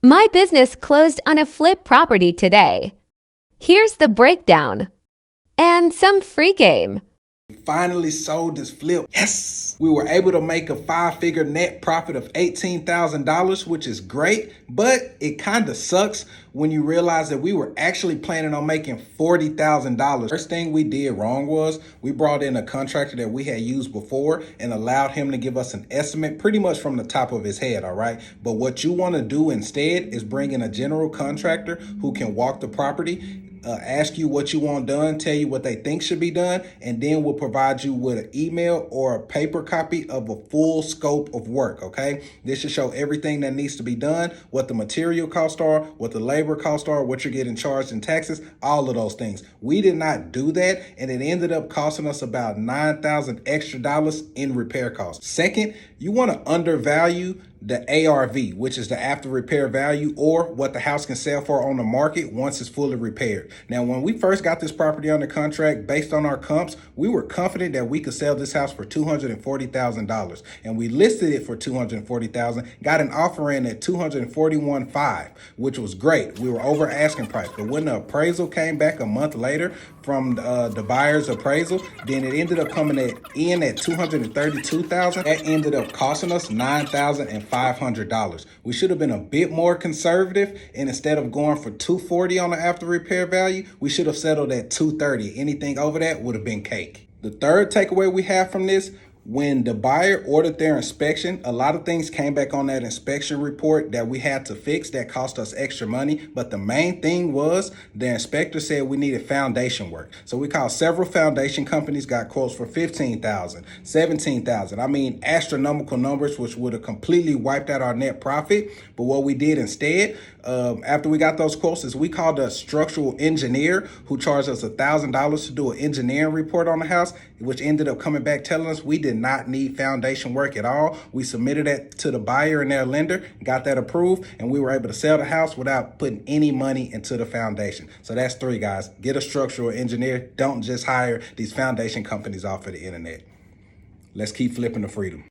My business closed on a flip property today. Here's the breakdown. And some free game. Finally sold this flip. Yes! We were able to make a 5-figure net profit of $18,000, which is great, but it kind of sucks when you realize that we were actually planning on making $40,000. First thing we did wrong was we brought in a contractor that we had used before and allowed him to give us an estimate pretty much from the top of his head, all right? But what you want to do instead is bring in a general contractor who can walk the property, ask you what you want done, tell you what they think should be done, and then we'll provide you with an email or a paper copy of a full scope of work, okay? This should show everything that needs to be done, what the material costs are, what the labor costs are, what you're getting charged in taxes, all of those things. We did not do that, and it ended up costing us about $9,000 extra in repair costs. Second, you want to undervalue the ARV, which is the after repair value, or what the house can sell for on the market once it's fully repaired. Now, when we first got this property under contract, based on our comps, we were confident that we could sell this house for $240,000, and we listed it for $240,000, got an offer in at $241,500, which was great. We were over asking price, but when the appraisal came back a month later from the buyer's appraisal, then it ended up coming in at $232,000. That ended up costing us $9,500. We should have been a bit more conservative, and instead of going for $240,000 on the after repair value, we should have settled at $230,000. Anything over that would have been cake. The third takeaway we have from this: when the buyer ordered their inspection, a lot of things came back on that inspection report that we had to fix that cost us extra money. But the main thing was the inspector said we needed foundation work. So we called several foundation companies, got quotes for $15,000, $17,000. I mean, astronomical numbers, which would have completely wiped out our net profit. But what we did instead, after we got those quotes, is we called a structural engineer who charged us $1,000 to do an engineering report on the house, which ended up coming back telling us we did not need foundation work at all. We submitted that to the buyer and their lender, got that approved, and we were able to sell the house without putting any money into the foundation. So that's 3, guys. Get a structural engineer. Don't just hire these foundation companies off of the internet. Let's keep flipping to freedom.